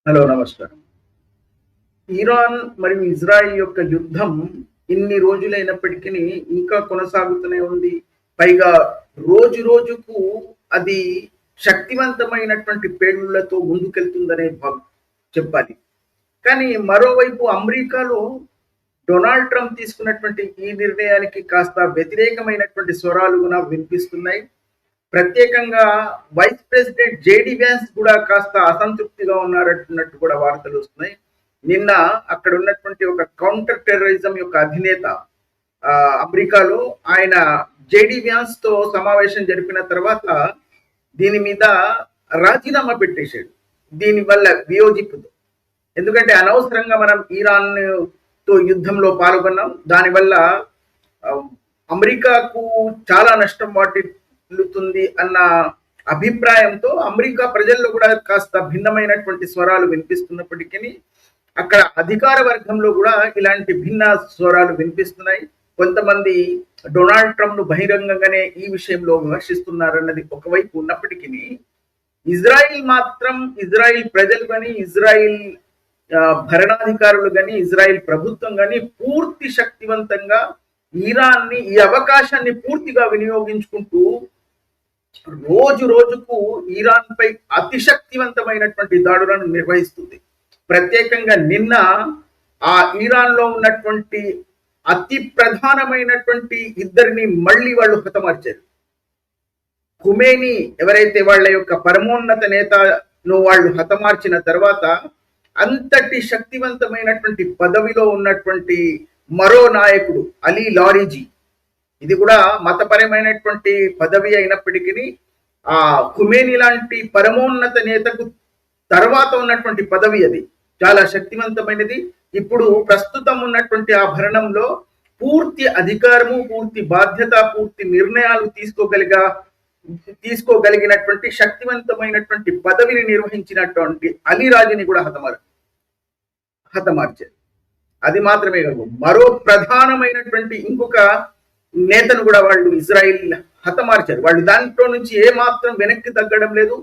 Hello, నమస్కారం. Iran మరియు Israel యొక్క యుద్ధం ఇన్ని రోజులైనప్పటికీ ఇంకా కొనసాగుతూనే ఉంది. పైగా రోజు రోజుకు అది శక్తివంతమైనటువంటి పేలుళ్లతో ముందుకెళ్తుందనే చెప్పాలి. కానీ మరోవైపు అమెరికాలో డొనాల్డ్ ట్రంప్ తీసుకున్నటువంటి ఈ నిర్ణయానికి కాస్త వ్యతిరేకమైనటువంటి స్వరాలు కూడా వినిపిస్తున్నాయి. ప్రత్యేకంగా వైస్ ప్రెసిడెంట్ జేడి వ్యాన్స్ కూడా కాస్త అసంతృప్తిగా ఉన్నారన్నట్టు కూడా వార్తలు వస్తున్నాయి. నిన్న అక్కడ ఉన్నటువంటి ఒక కౌంటర్ టెర్రరిజం యొక్క అధినేత అమెరికాలో ఆయన జేడి వ్యాన్స్ తో సమావేశం జరిపిన తర్వాత దీని మీద రాజీనామా పెట్టేశాడు. దీనివల్ల వియోజిపుతో, ఎందుకంటే అనవసరంగా మనం ఇరాన్ తో యుద్ధంలో పాల్గొన్నాం, దానివల్ల అమెరికాకు చాలా నష్టం వాటిల్లుతుంది అన్న అభిప్రాయంతో అమెరికా ప్రజల్లో కూడా కాస్త భిన్నమైనటువంటి స్వరాలు వినిపిస్తున్నప్పటికీ అక్కడ అధికార వర్గంలో కూడా ఇలాంటి భిన్న స్వరాలు వినిపిస్తున్నాయి. కొంతమంది డొనాల్డ్ ట్రంప్ ను బహిరంగంగానే ఈ విషయంలో విమర్శిస్తున్నారన్నది ఒకవైపు ఉన్నప్పటికీ ఇజ్రాయిల్ ప్రజలు కానీ, ఇజ్రాయిల్ భరణాధికారులు కానీ, ఇజ్రాయిల్ ప్రభుత్వం కానీ పూర్తి శక్తివంతంగా ఇరాన్ని ఈ అవకాశాన్ని పూర్తిగా వినియోగించుకుంటూ రోజు రోజుకు ఇరాన్ పై అతి శక్తివంతమైనటువంటి దాడులను నిర్వహిస్తుంది. ప్రత్యేకంగా నిన్న ఆ ఇరాన్ లో ఉన్నటువంటి అతి ప్రధానమైనటువంటి ఇద్దరిని మళ్ళీ వాళ్ళు హతమార్చారు. ఖుమేని ఎవరైతే వాళ్ళ యొక్క పరమోన్నత నేతను వాళ్ళు హతమార్చిన తర్వాత అంతటి శక్తివంతమైనటువంటి పదవిలో ఉన్నటువంటి మరో నాయకుడు అలీ లారిజీ, ఇది కూడా మతపరమైనటువంటి పదవి అయినప్పటికీ ఆ ఖుమేని లాంటి పరమోన్నత నేతకు తర్వాత ఉన్నటువంటి పదవి, అది చాలా శక్తివంతమైనది. ఇప్పుడు ప్రస్తుతం ఉన్నటువంటి ఆ భరణంలో పూర్తి అధికారము, పూర్తి బాధ్యత, పూర్తి నిర్ణయాలు తీసుకోగలిగినటువంటి శక్తివంతమైనటువంటి పదవిని నిర్వహించినటువంటి అలీరాజుని కూడా హతమార్చారు. అది మాత్రమే కాదు, మరో ప్రధానమైనటువంటి ఇంకొక నేతను కూడా వాళ్ళు ఇజ్రాయిల్ హతమార్చారు. వాళ్ళు దాంట్లో నుంచి ఏ మాత్రం వెనక్కి తగ్గడం లేదు.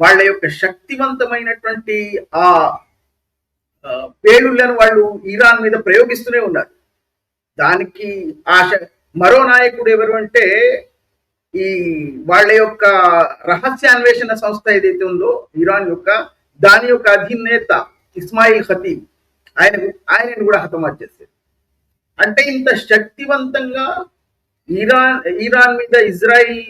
వాళ్ళ యొక్క శక్తివంతమైనటువంటి ఆ పేలుళ్లను వాళ్ళు ఇరాన్ మీద ప్రయోగిస్తూనే ఉన్నారు. దానికి మరో నాయకుడు ఎవరు అంటే ఈ వాళ్ళ యొక్క రహస్యాన్వేషణ సంస్థ ఏదైతే ఉందో ఇరాన్ యొక్క, దాని యొక్క అధినేత ఇస్మాయిల్ ఖతీబ్, ఆయనను కూడా హతమార్చేస్తారు. అంటే ఇంత శక్తివంతంగా ఇరాన్ మీద ఇజ్రాయిల్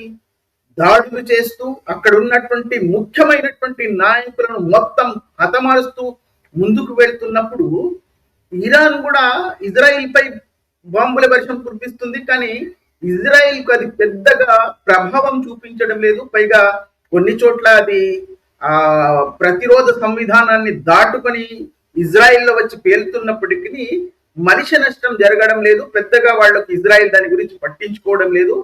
దాడులు చేస్తూ అక్కడ ఉన్నటువంటి ముఖ్యమైనటువంటి నాయకులను మొత్తం హతమారుస్తూ ముందుకు వెళ్తున్నప్పుడు ఇరాన్ కూడా ఇజ్రాయిల్ పై బాంబుల వర్షం కురిపిస్తుంది. కానీ ఇజ్రాయిల్ కు అది పెద్దగా ప్రభావం చూపించడం లేదు. పైగా కొన్ని చోట్ల అది ప్రతిరోధ సంవిధానాన్ని దాటుకొని ఇజ్రాయిల్లో వచ్చి పేలుతున్నప్పటికీ మనిషి నష్టం జరగడం లేదు. పెద్దగా వాళ్ళకి ఇజ్రాయిల్ దాని గురించి పట్టించుకోవడం లేదు.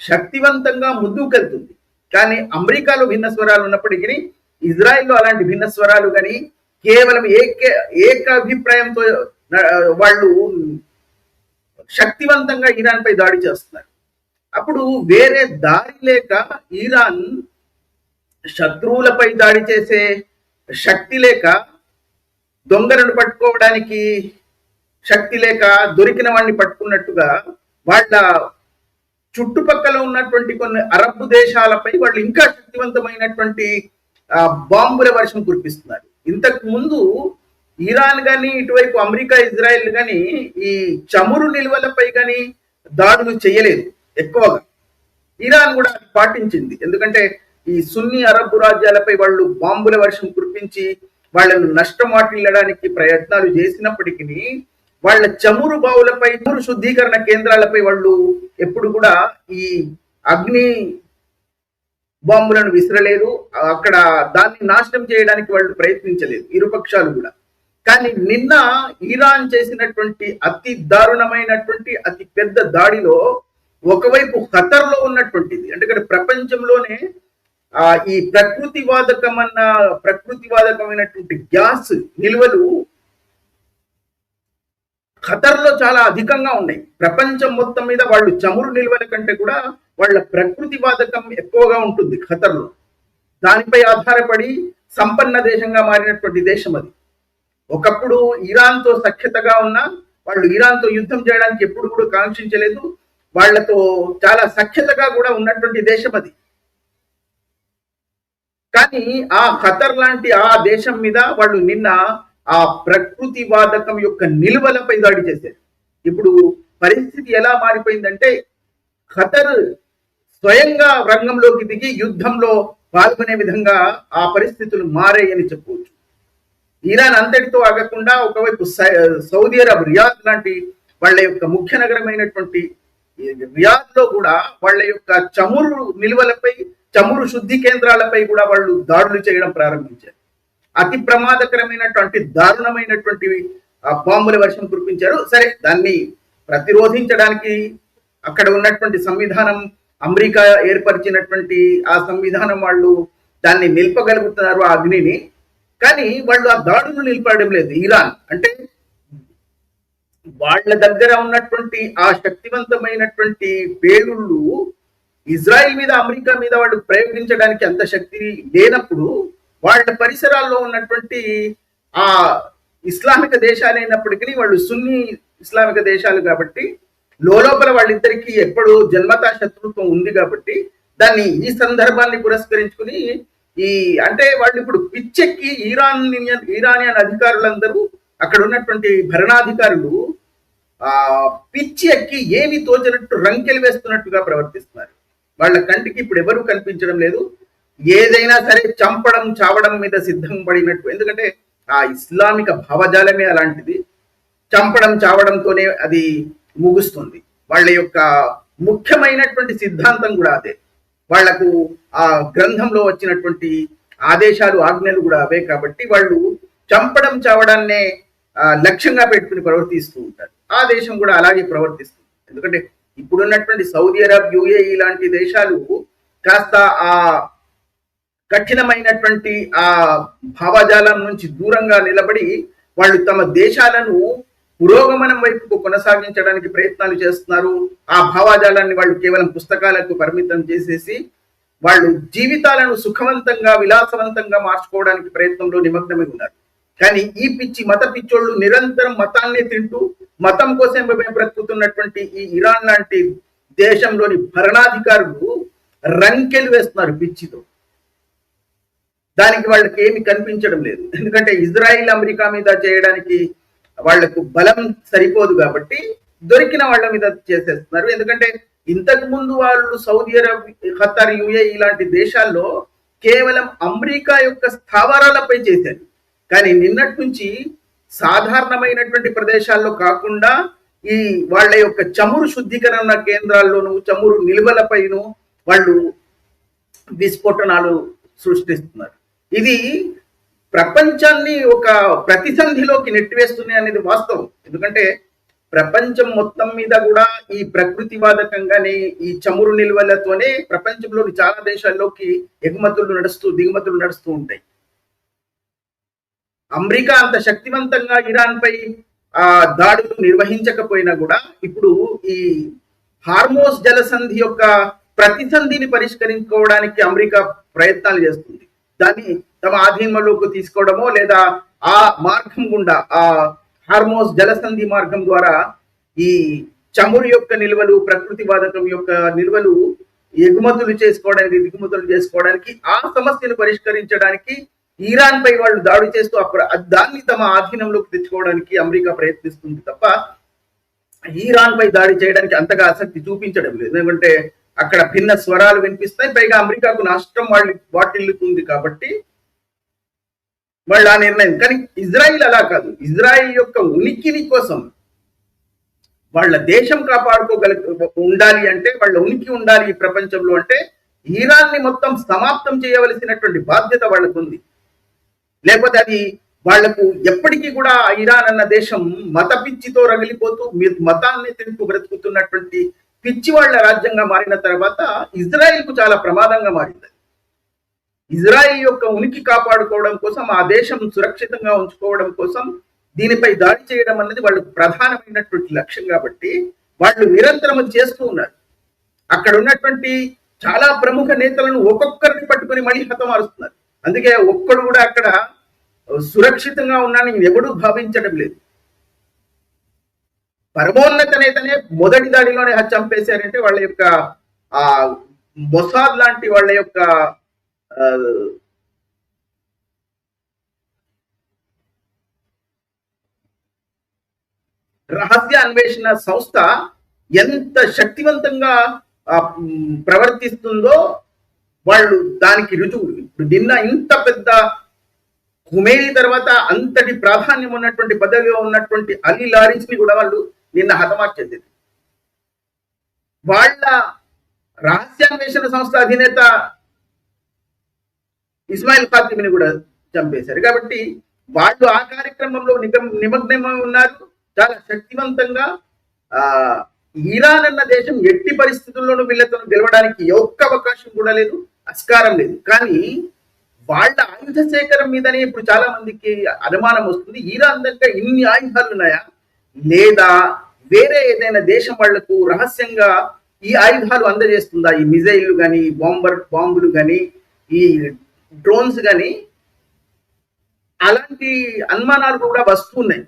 శక్తివంతంగా ముందుకెళ్తుంది. కానీ అమెరికాలో భిన్న స్వరాలు ఉన్నప్పటికీ ఇజ్రాయిల్లో అలాంటి భిన్న స్వరాలు కానీ కేవలం ఏకాభిప్రాయంతో వాళ్ళు శక్తివంతంగా ఇరాన్ పై దాడి చేస్తున్నారు. అప్పుడు వేరే దారి లేక ఇరాన్ శత్రువులపై దాడి చేసే శక్తి లేక, దొంగలను పట్టుకోవడానికి శక్తి లేక దొరికిన వాడిని పట్టుకున్నట్టుగా వాళ్ళ చుట్టుపక్కల ఉన్నటువంటి కొన్ని అరబ్ దేశాలపై వాళ్ళు ఇంకా శక్తివంతమైనటువంటి బాంబుల వర్షం కురిపిస్తున్నారు. ఇంతకు ముందు ఇరాన్ కానీ, ఇటువైపు అమెరికా, ఇజ్రాయెల్ కానీ ఈ చమురు నిల్వలపై కానీ దాడులు చేయలేదు ఎక్కువగా. ఇరాన్ కూడా పాటించింది. ఎందుకంటే ఈ సున్నీ అరబ్ రాజ్యాలపై వాళ్ళు బాంబుల వర్షం కురిపించి వాళ్ళను నష్టం వాటిల్లడానికి ప్రయత్నాలు చేసినప్పటికీ వాళ్ళ చమురు బావులపై, చమురు శుద్ధీకరణ కేంద్రాలపై వాళ్ళు ఎప్పుడు కూడా ఈ అగ్ని బాంబులను విసరలేదు. అక్కడ దాన్ని నాశనం చేయడానికి వాళ్ళు ప్రయత్నించలేదు, ఇరుపక్షాలు కూడా. కానీ నిన్న ఇరాన్ చేసినటువంటి అతి దారుణమైనటువంటి అతి పెద్ద దాడిలో ఒకవైపు ఖతర్లో ఉన్నటువంటిది, అంటే ఇక్కడ ప్రపంచంలోనే ఈ ప్రకృతివాదకమైనటువంటి గ్యాస్ నిల్వలు ఖతర్లో చాలా అధికంగా ఉన్నాయి. ప్రపంచం మొత్తం మీద వాళ్ళు చమురు నిల్వల కంటే కూడా వాళ్ళ ప్రకృతి వాదకం ఎక్కువగా ఉంటుంది ఖతర్లో. దానిపై ఆధారపడి సంపన్న దేశంగా మారినటువంటి దేశం అది. ఒకప్పుడు ఇరాన్తో సఖ్యతగా ఉన్న వాళ్ళు ఇరాన్తో యుద్ధం చేయడానికి ఎప్పుడు కూడా కాంక్షించలేదు. వాళ్లతో చాలా సఖ్యతగా కూడా ఉన్నటువంటి దేశం అది. కానీ ఆ ఖతర్ లాంటి ఆ దేశం మీద వాళ్ళు నిన్న ఆ ప్రకృతి వాదకం యొక్క నిలువలపై దాడి చేశారు. ఇప్పుడు పరిస్థితి ఎలా మారిపోయిందంటే ఖతర్ స్వయంగా రంగంలోకి దిగి యుద్ధంలో పాల్గొనే విధంగా ఆ పరిస్థితులు మారాయని చెప్పవచ్చు. ఇరాన్ అంతటితో ఆగకుండా ఒకవైపు సౌదీ అరబ్ రియాద్ లాంటి వాళ్ళ యొక్క ముఖ్య నగరమైనటువంటి రియాద్ లో కూడా వాళ్ళ యొక్క చమురు నిల్వలపై, చమురు శుద్ధి కేంద్రాలపై కూడా వాళ్ళు దాడులు చేయడం ప్రారంభించారు. అతి ప్రమాదకరమైనటువంటి దారుణమైనటువంటి బాంబుల వర్షం కురిపించారు. సరే, దాన్ని ప్రతిరోధించడానికి అక్కడ ఉన్నటువంటి సంవిధానం, అమెరికా ఏర్పరిచినటువంటి ఆ సంవిధానం వాళ్ళు దాన్ని నిల్పగలుగుతున్నారు ఆ అగ్నిని. కానీ వాళ్ళు ఆ దాడులు నిలిపడం లేదు. ఇరాన్ అంటే వాళ్ళ దగ్గర ఉన్నటువంటి ఆ శక్తివంతమైనటువంటి పేలుళ్ళు ఇజ్రాయిల్ మీద, అమెరికా మీద వాళ్ళు ప్రయోగించడానికి అంత శక్తి లేనప్పుడు వాళ్ళ పరిసరాల్లో ఉన్నటువంటి ఆ ఇస్లామిక దేశాలు అయినప్పటికీ వాళ్ళు సున్నీ ఇస్లామిక దేశాలు కాబట్టి లోపల వాళ్ళిద్దరికీ ఎప్పుడు జన్మతా శత్రుత్వం ఉంది కాబట్టి దాన్ని ఈ సందర్భాన్ని పురస్కరించుకుని అంటే వాళ్ళు ఇప్పుడు పిచ్చెక్కి ఇరానియన్ అధికారులందరూ, అక్కడ ఉన్నటువంటి భరణాధికారులు పిచ్చి ఎక్కి ఏమి తోచినట్టు రంకెలు వేస్తున్నట్టుగా ప్రవర్తిస్తున్నారు. వాళ్ళ కంటికి ఇప్పుడు ఎవరు కనిపించడం లేదు. ఏదైనా సరే చంపడం, చావడం మీద సిద్ధం పడినట్టు. ఎందుకంటే ఆ ఇస్లామిక భావజాలమే అలాంటిది. చంపడం, చావడంతోనే అది ముగుస్తుంది. వాళ్ళ యొక్క ముఖ్యమైనటువంటి సిద్ధాంతం కూడా అదే. వాళ్లకు ఆ గ్రంథంలో వచ్చినటువంటి ఆదేశాలు, ఆజ్ఞలు కూడా అవే. కాబట్టి వాళ్ళు చంపడం, చావడాన్నే లక్ష్యంగా పెట్టుకుని ప్రవర్తిస్తూ ఉంటారు. ఆ దేశం కూడా అలాగే ప్రవర్తిస్తుంది. ఎందుకంటే ఇప్పుడున్నటువంటి సౌదీ అరబ్, యుఏఈ లాంటి దేశాలు కాస్త ఆ కఠినమైనటువంటి ఆ భావజాలం నుంచి దూరంగా నిలబడి వాళ్ళు తమ దేశాలను పురోగమనం వైపుకు కొనసాగించడానికి ప్రయత్నాలు చేస్తున్నారు. ఆ భావజాలాన్ని వాళ్ళు కేవలం పుస్తకాలకు పరిమితం చేసేసి వాళ్ళు జీవితాలను సుఖవంతంగా, విలాసవంతంగా మార్చుకోవడానికి ప్రయత్నంలో నిమగ్నమై ఉన్నారు. కానీ ఈ మత పిచ్చోళ్ళు నిరంతరం మతాన్ని తింటూ మతం కోసం బ్రతుకుతున్నటువంటి ఈ ఇరాన్ లాంటి దేశంలోని భరణాధికారులు రంకెలు వేస్తున్నారు పిచ్చితో. దానికి వాళ్ళకి ఏమి కనిపించడం లేదు. ఎందుకంటే ఇజ్రాయిల్, అమెరికా మీద చేయడానికి వాళ్లకు బలం సరిపోదు కాబట్టి దొరికిన వాళ్ళ మీద చేసేస్తున్నారు. ఎందుకంటే ఇంతకు ముందు వాళ్ళు సౌదీ అరబ్, ఖతర్, యుఏఈ లాంటి దేశాల్లో కేవలం అమెరికా యొక్క స్థావరాలపై చేశారు. కానీ నిన్నటి నుంచి సాధారణమైనటువంటి ప్రదేశాల్లో కాకుండా ఈ వాళ్ళ యొక్క చమురు శుద్ధీకరణ కేంద్రాల్లోనూ, చమురు నిల్వలపైను వాళ్ళు విస్ఫోటనాలు సృష్టిస్తున్నారు. ఇది ప్రపంచాన్ని ఒక ప్రతిసంధిలోకి నెట్టివేస్తుంది అనేది వాస్తవం. ఎందుకంటే ప్రపంచం మొత్తం మీద కూడా ఈ ప్రకృతివాదకంగానే, ఈ చమురు నిల్వలతోనే ప్రపంచంలోని చాలా దేశాల్లోకి దిగుమతులు నడుస్తూ ఉంటాయి. అమెరికా అంత శక్తివంతంగా ఇరాన్ పై దాడులు నిర్వహించకపోయినా కూడా ఇప్పుడు ఈ హార్మోస్ జలసంధి యొక్క ప్రతిసంధిని పరిష్కరించుకోవడానికి అమెరికా ప్రయత్నాలు చేస్తుంది. దాన్ని తమ ఆధీనంలోకి తీసుకోవడమో లేదా ఆ మార్గం గుండా, ఆ హార్మోస్ జలసంధి మార్గం ద్వారా ఈ చమురు యొక్క నిల్వలు, ప్రకృతి వాదకం యొక్క నిల్వలు దిగుమతులు చేసుకోవడానికి ఆ సమస్యను పరిష్కరించడానికి ఇరాన్ పై వాళ్ళు దాడి చేస్తూ దాన్ని తమ ఆధీనంలోకి తెచ్చుకోవడానికి అమెరికా ప్రయత్నిస్తుంది తప్ప ఇరాన్ పై దాడి చేయడానికి అంతగా ఆసక్తి చూపించడం లేదు. ఎందుకంటే అక్కడ భిన్న స్వరాలు వినిపిస్తాయి. పైగా అమెరికాకు నష్టం వాటిల్లుతుంది కాబట్టి వాళ్ళు ఆ నిర్ణయం. కానీ ఇజ్రాయిల్ అలా కాదు. ఇజ్రాయిల్ యొక్క ఉనికిని కోసం, వాళ్ళ దేశం ఉండాలి అంటే, వాళ్ళ ఉనికి ఉండాలి ఈ ప్రపంచంలో అంటే ఇరాన్ ని మొత్తం సమాప్తం చేయవలసినటువంటి బాధ్యత వాళ్ళకు ఉంది. లేకపోతే అది వాళ్లకు ఎప్పటికీ కూడా ఇరాన్ అన్న దేశం మత పిచ్చితో రగిలిపోతూ మతాన్ని తింటూ బ్రతుకుతున్నటువంటి పిచ్చి వాళ్ళ రాజ్యంగా మారిన తర్వాత ఇజ్రాయిల్ కు చాలా ప్రమాదంగా మారింది. ఇజ్రాయిల్ యొక్క ఉనికి కాపాడుకోవడం కోసం, ఆ దేశం సురక్షితంగా ఉంచుకోవడం కోసం దీనిపై దాడి చేయడం అనేది వాళ్ళకు ప్రధానమైనటువంటి లక్ష్యం. కాబట్టి వాళ్ళు నిరంతరం చేస్తూ ఉన్నారు. అక్కడ ఉన్నటువంటి చాలా ప్రముఖ నేతలను ఒక్కొక్కరిని పట్టుకొని మళ్ళీ హతమారుస్తున్నారు. అందుకే ఒక్కడు కూడా అక్కడ సురక్షితంగా ఉన్నానని ఎవడూ భావించడం లేదు. పరమోన్నత నేతనే మొదటి దాడిలోనే చంపేశారంటే వాళ్ళ యొక్క ఆ మొసాద్ లాంటి వాళ్ళ యొక్క రహస్య అన్వేషణ సంస్థ ఎంత శక్తివంతంగా ప్రవర్తిస్తుందో వాళ్ళు దానికి రుజువు. ఇప్పుడు నిన్న ఇంత పెద్ద ఖుమేనీ తర్వాత అంతటి ప్రాధాన్యం ఉన్నటువంటి పదవిలో ఉన్నటువంటి అలీ లారెన్స్ ని కూడా వాళ్ళు నిన్న హతమార్చేది. వాళ్ళ రహస్యాన్వేషణ సంస్థ అధినేత ఇస్మాయిల్ ఖాతిమిని కూడా చంపేశారు. కాబట్టి వాళ్ళు ఆ కార్యక్రమంలో నిమగ్నమై ఉన్నారు. చాలా శక్తివంతంగా ఇరాన్ అన్న దేశం ఎట్టి పరిస్థితుల్లోనూ వీళ్ళతో గెలవడానికి ఒక్క అవకాశం కూడా లేదు, ఆస్కారం లేదు. కానీ వాళ్ళ ఆయుధ సేకరణ మీదనే ఇప్పుడు చాలా మందికి అనుమానం వస్తుంది. ఇరాన్ దగ్గర ఇన్ని ఆయుధాలు ఉన్నాయా, లేదా వేరే ఏదైనా దేశం వాళ్లకు రహస్యంగా ఈ ఆయుధాలు అందజేస్తుందా? ఈ మిజైళ్లు కానీ, బాంబులు కానీ, ఈ డ్రోన్స్ కానీ, అలాంటి అనుమానాలు కూడా వస్తున్నాయి.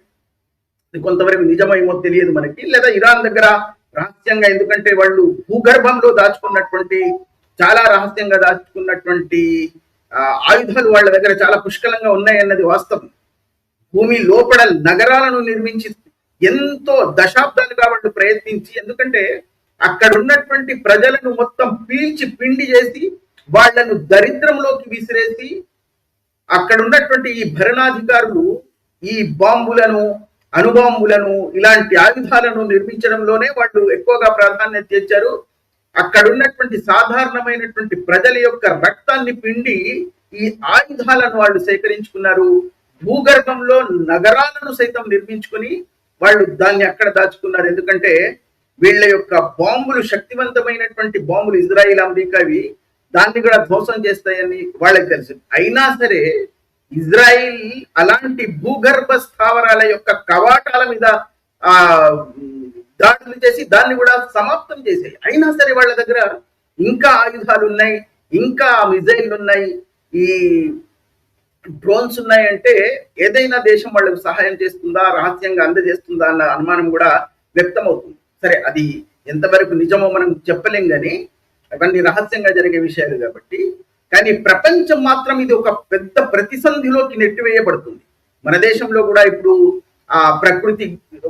కొంతవరకు నిజమేమో తెలియదు మనకి. లేదా ఇరాన్ దగ్గర రహస్యంగా, ఎందుకంటే వాళ్ళు భూగర్భంలో దాచుకున్నటువంటి, చాలా రహస్యంగా దాచుకున్నటువంటి ఆయుధాలు వాళ్ళ దగ్గర చాలా పుష్కలంగా ఉన్నాయన్నది వాస్తవం. భూమి లోపల నగరాలను నిర్మించి ఎంతో దశాబ్దాలుగా వాళ్ళు ప్రయత్నించి, ఎందుకంటే అక్కడ ఉన్నటువంటి ప్రజలను మొత్తం పీల్చి పిండి చేసి వాళ్లను దరిద్రంలోకి విసిరేసి, అక్కడ ఉన్నటువంటి ఈ భరణాధికారులు ఈ బాంబులను, అణుబాంబులను, ఇలాంటి ఆయుధాలను నిర్మించడంలోనే వాళ్ళు ఎక్కువగా ప్రాధాన్యత ఇచ్చారు. అక్కడ ఉన్నటువంటి సాధారణమైనటువంటి ప్రజల యొక్క రక్తాన్ని పిండి ఈ ఆయుధాలను వాళ్ళు సేకరించుకున్నారు. భూగర్భంలో నగరాలను సైతం నిర్మించుకుని వాళ్ళు దాన్ని అక్కడ దాచుకున్నారు. ఎందుకంటే వీళ్ళ యొక్క బాంబులు శక్తివంతమైనటువంటి బాంబులు, ఇజ్రాయిల్, అమెరికావి, దాన్ని కూడా ధ్వంసం చేస్తాయని వాళ్ళకి తెలుసు. అయినా సరే ఇజ్రాయిల్ అలాంటి భూగర్భ స్థావరాల యొక్క కవాటాల మీద దాడులు చేసి దాన్ని కూడా సమాప్తం చేసాయి. అయినా సరే వాళ్ళ దగ్గర ఇంకా ఆయుధాలు ఉన్నాయి, ఇంకా మిజైల్ ఉన్నాయి, ఈ డ్రోన్స్ ఉన్నాయి. అంటే ఏదైనా దేశం వాళ్ళకు సహాయం చేస్తుందా, రహస్యంగా అందజేస్తుందా అన్న అనుమానం కూడా వ్యక్తమవుతుంది. సరే, అది ఎంతవరకు నిజమో మనం చెప్పలేం, కానీ అవన్నీ రహస్యంగా జరిగే విషయాలు కాబట్టి. కానీ ప్రపంచం మాత్రం ఇది ఒక పెద్ద ప్రతిసంధిలోకి నెట్టివేయబడుతుంది. మన దేశంలో కూడా ఇప్పుడు ఆ ప్రకృతి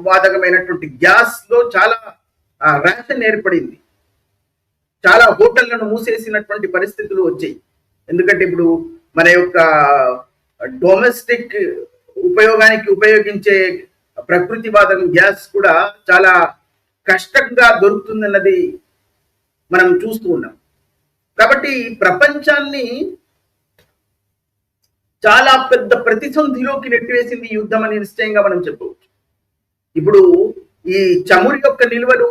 వాదకమైనటువంటి గ్యాస్ లో చాలా ర్యాషన్ ఏర్పడింది. చాలా హోటళ్లను మూసేసినటువంటి పరిస్థితులు వచ్చాయి. ఎందుకంటే ఇప్పుడు మన యొక్క డొమెస్టిక్ ఉపయోగానికి ఉపయోగించే ప్రకృతి వాదకం గ్యాస్ కూడా చాలా కష్టంగా దొరుకుతుందన్నది మనం చూస్తూ ఉన్నాం. కాబట్టి ప్రపంచాన్ని చాలా పెద్ద ప్రతిసంధిలోకి నెట్టివేసింది ఈ యుద్ధం అని నిశ్చయంగా మనం చెప్పవచ్చు. ఇప్పుడు ఈ చమురు యొక్క నిల్వలు,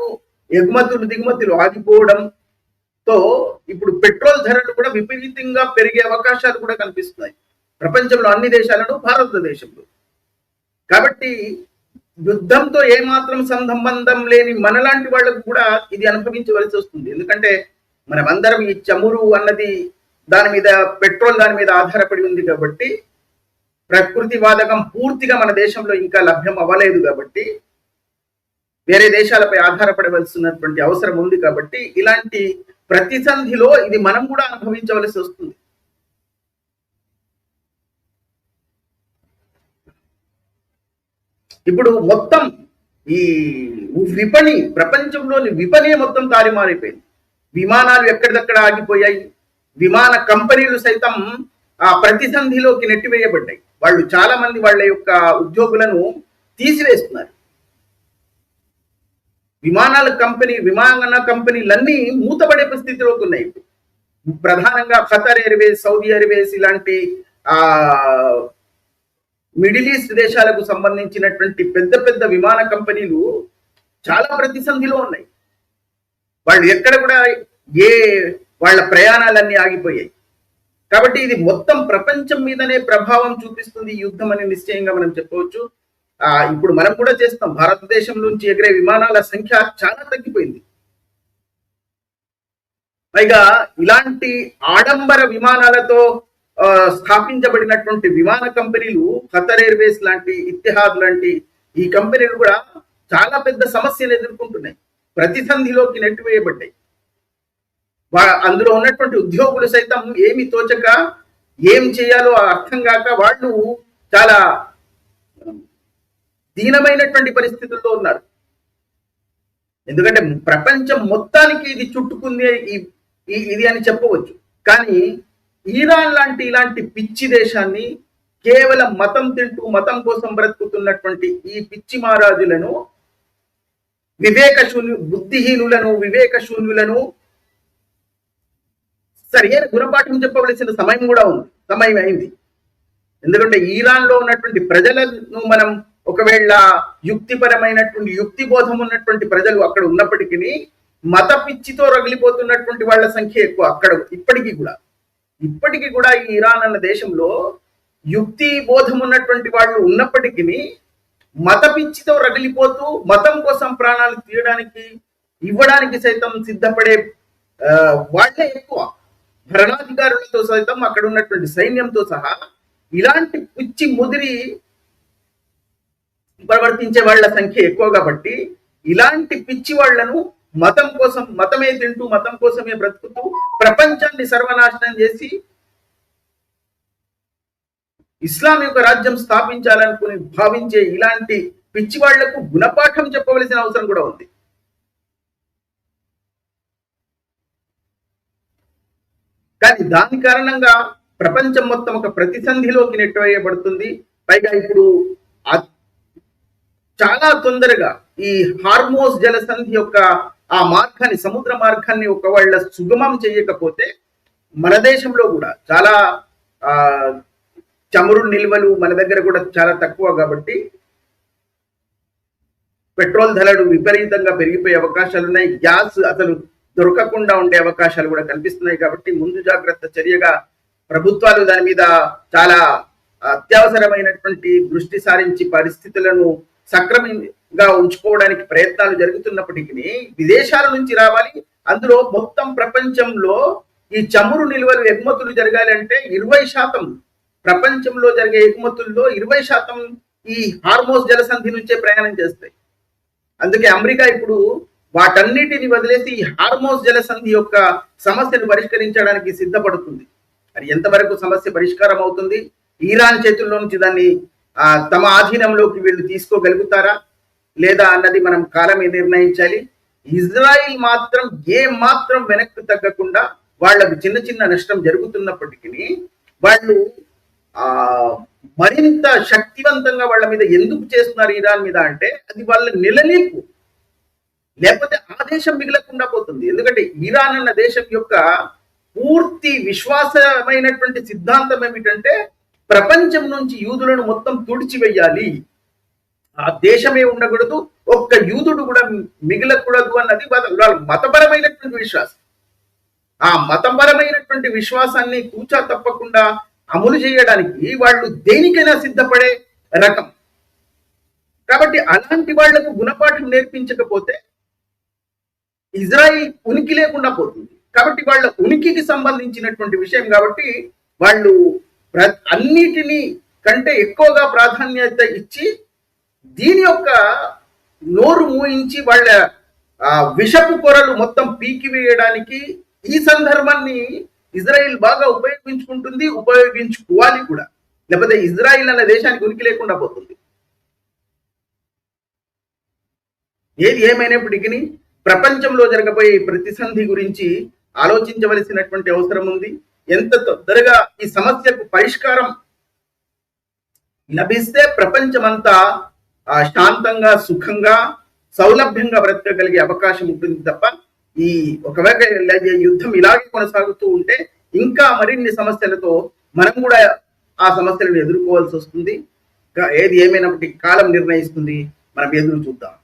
ఎగుమతులు దిగుమతులు ఆగిపోవడంతో ఇప్పుడు పెట్రోల్ ధరలు కూడా విపరీతంగా పెరిగే అవకాశాలు కూడా కనిపిస్తున్నాయి ప్రపంచంలో అన్ని దేశాలను, భారతదేశంలో. కాబట్టి యుద్ధంతో ఏమాత్రం సంబంధం లేని మనలాంటి వాళ్ళకు కూడా ఇది అనుభవించవలసి వస్తుంది. ఎందుకంటే మనమందరం ఈ చమురు అన్నది దాని మీద, పెట్రోల్ దాని మీద ఆధారపడి ఉంది కాబట్టి, ప్రకృతి వాదకం పూర్తిగా మన దేశంలో ఇంకా లభ్యం అవ్వలేదు కాబట్టి, వేరే దేశాలపై ఆధారపడవలసినటువంటి అవసరం ఉంది కాబట్టి, ఇలాంటి ప్రతిసంధిలో ఇది మనం కూడా అనుభవించవలసి వస్తుంది. ఇప్పుడు మొత్తం ఈ విపణి, ప్రపంచంలోని విపణి మొత్తం తారుమారైపోయింది. విమానాలు ఎక్కడిదక్కడ ఆగిపోయాయి. విమాన కంపెనీలు సైతం ఆ ప్రతిసంధిలోకి నెట్టివేయబడ్డాయి. వాళ్ళు చాలా మంది వాళ్ళ యొక్క ఉద్యోగులను తీసివేస్తున్నారు. విమాన కంపెనీలన్నీ మూతపడే స్థితిలోకి ఉన్నాయి. ప్రధానంగా ఖతార్ ఎయిర్వేస్, సౌదీ ఎయిర్వేస్ ఇలాంటి మిడిల్ ఈస్ట్ దేశాలకు సంబంధించినటువంటి పెద్ద పెద్ద విమాన కంపెనీలు చాలా ప్రతిసంధిలో ఉన్నాయి. వాళ్ళు ఎక్కడ కూడా వాళ్ళ ప్రయాణాలన్నీ ఆగిపోయాయి. కాబట్టి ఇది మొత్తం ప్రపంచం మీదనే ప్రభావం చూపిస్తుంది ఈ యుద్ధం అని నిశ్చయంగా మనం చెప్పవచ్చు. ఇప్పుడు మనం కూడా చేస్తాం. భారతదేశం నుంచి ఎగిరే విమానాల సంఖ్య చాలా తగ్గిపోయింది. పైగా ఇలాంటి ఆడంబర విమానాలతో స్థాపించబడినటువంటి విమాన కంపెనీలు ఖతర్ ఎయిర్వేస్ లాంటి, ఇతిహాద్ లాంటి ఈ కంపెనీలు కూడా చాలా పెద్ద సమస్యను ఎదుర్కొంటున్నాయి. ప్రతిసంధిలోకి నెట్టివేయబడ్డాయి. అందులో ఉన్నటువంటి ఉద్యోగులు సైతం ఏమి తోచక ఏం చేయాలో అర్థం కాక వాళ్ళు చాలా దీనమైనటువంటి పరిస్థితుల్లో ఉన్నారు. ఎందుకంటే ప్రపంచం మొత్తానికి ఇది చుట్టుకుంది ఇది అని చెప్పవచ్చు. కానీ ఇరాన్ లాంటి ఇలాంటి పిచ్చి దేశాన్ని కేవలం మతం తింటూ మతం కోసం బ్రతుకుతున్నటువంటి ఈ పిచ్చి మహారాజులను, బుద్ధిహీనులను, వివేకశూన్యులను సరైన గుణపాఠం చెప్పవలసిన సమయం కూడా ఉంది, సమయం అయింది. ఎందుకంటే ఇరాన్ లో ఉన్నటువంటి ప్రజలను మనం ఒకవేళ యుక్తిపరమైనటువంటి యుక్తి బోధం ఉన్నటువంటి ప్రజలు అక్కడ ఉన్నప్పటికీ మత పిచ్చితో రగిలిపోతున్నటువంటి వాళ్ళ సంఖ్య ఎక్కువ అక్కడ. ఇప్పటికీ కూడా ఈ ఇరాన్ అన్న దేశంలో యుక్తి బోధం ఉన్నటువంటి వాళ్ళు ఉన్నప్పటికీ మత పిచ్చితో రగిలిపోతూ మతం కోసం ప్రాణాలు తీయడానికి ఇవ్వడానికి సైతం సిద్ధపడే వాళ్ళే ఎక్కువ. భరణాధికారులతో సైతం అక్కడ ఉన్నటువంటి సైన్యంతో సహా ఇలాంటి పిచ్చి ముదిరి ప్రవర్తించే వాళ్ళ సంఖ్య ఎక్కువ. కాబట్టి ఇలాంటి పిచ్చి వాళ్లను మతం కోసం, మతమే తింటూ మతం కోసమే బ్రతుకుతూ ప్రపంచాన్ని సర్వనాశనం చేసి ఇస్లాం యొక్క రాజ్యం స్థాపించాలనుకుని భావించే ఇలాంటి పిచ్చి వాళ్లకు గుణపాఠం చెప్పవలసిన అవసరం కూడా ఉంది. కానీ దాని కారణంగా ప్రపంచం మొత్తం ఒక ప్రతిసంధిలోకి నెట్టివేయబడుతుంది. పైగా ఇప్పుడు చాలా తొందరగా ఈ హార్మోస్ జలసంధి యొక్క ఆ మార్గాన్ని, సముద్ర మార్గాన్ని ఒకవేళ సుగమం చేయకపోతే మన దేశంలో కూడా చాలా చమురు నిల్వలు మన దగ్గర కూడా చాలా తక్కువ. కాబట్టి పెట్రోల్ ధరలు విపరీతంగా పెరిగిపోయే అవకాశాలు ఉన్నాయి. గ్యాస్ అసలు దొరకకుండా ఉండే అవకాశాలు కూడా కనిపిస్తున్నాయి. కాబట్టి ముందు జాగ్రత్త చర్యగా ప్రభుత్వాలు దాని మీద చాలా అత్యవసరమైనటువంటి దృష్టి సారించి పరిస్థితులను సక్రమంగా ఉంచుకోవడానికి ప్రయత్నాలు జరుగుతున్నప్పటికీ విదేశాల నుంచి రావాలి. అందులో మొత్తం ప్రపంచంలో ఈ చమురు నిల్వలు ఎగుమతులు జరగాలి అంటే 20% ప్రపంచంలో జరిగే ఎగుమతుల్లో 20% ఈ హార్మోస్ జలసంధి నుంచే ప్రయాణం చేస్తాయి. అందుకే అమెరికా ఇప్పుడు వాటన్నిటిని వదిలేసి ఈ హార్మోస్ జలసంధి యొక్క సమస్యను పరిష్కరించడానికి సిద్ధపడుతుంది. అది ఎంతవరకు సమస్య పరిష్కారం అవుతుంది, ఇరాన్ చేతుల్లో నుంచి దాన్ని తమ ఆధీనంలోకి వీళ్ళు తీసుకోగలుగుతారా లేదా అన్నది మనం కాలమే నిర్ణయించాలి. ఇజ్రాయిల్ మాత్రం మాత్రం వెనక్కి తగ్గకుండా వాళ్ళకు చిన్న చిన్న నష్టం జరుగుతున్నప్పటికీ వాళ్ళు మరింత శక్తివంతంగా వాళ్ళ మీద ఎందుకు చేస్తున్నారు ఇరాన్ మీద అంటే అది వాళ్ళ నిలనీపు, లేకపోతే ఆ దేశం మిగలకుండా పోతుంది. ఎందుకంటే ఇరాన్ అన్న దేశం యొక్క పూర్తి విశ్వాసమైనటువంటి సిద్ధాంతం ఏమిటంటే ప్రపంచం నుంచి యూదులను మొత్తం తుడిచివేయాలి, ఆ దేశమే ఉండకూడదు, ఒక్క యూదుడు కూడా మిగలకూడదు అన్నది వాళ్ళ మతపరమైనటువంటి విశ్వాసం. ఆ మతపరమైనటువంటి విశ్వాసాన్ని కూచా తప్పకుండా అమలు చేయడానికి వాళ్ళు దేనికైనా సిద్ధపడే రకం. కాబట్టి అలాంటి వాళ్లకు గుణపాఠం నేర్పించకపోతే ఇజ్రాయిల్ ఉనికి లేకుండా పోతుంది. కాబట్టి వాళ్ళ ఉనికికి సంబంధించినటువంటి విషయం కాబట్టి వాళ్ళు అన్నిటినీ కంటే ఎక్కువగా ప్రాధాన్యత ఇచ్చి దీని యొక్క నోరు మూయించి వాళ్ళ విషపు పొరలు మొత్తం పీకివేయడానికి ఈ సందర్భాన్ని ఇజ్రాయిల్ బాగా ఉపయోగించుకోవాలి కూడా, లేకపోతే ఇజ్రాయిల్ అనే దేశానికి ఉనికి లేకుండా పోతుంది. ఏది ఏమైనప్పటికీ ప్రపంచంలో జరగబోయే ప్రతిసంధి గురించి ఆలోచించవలసినటువంటి అవసరం ఉంది. ఎంత తొందరగా ఈ సమస్యకు పరిష్కారం లభిస్తే ప్రపంచమంతా శాంతంగా, సుఖంగా, సౌలభ్యంగా బ్రతకగలిగే అవకాశం ఉంటుంది తప్ప ఈ ఒకవేళ యుద్ధం ఇలాగే కొనసాగుతూ ఉంటే ఇంకా మరిన్ని సమస్యలతో మనం కూడా ఆ సమస్యలను ఎదుర్కోవాల్సి వస్తుంది. ఏది ఏమైనప్పటికీ కాలం నిర్ణయిస్తుంది, మనం ఎదురు చూద్దాం.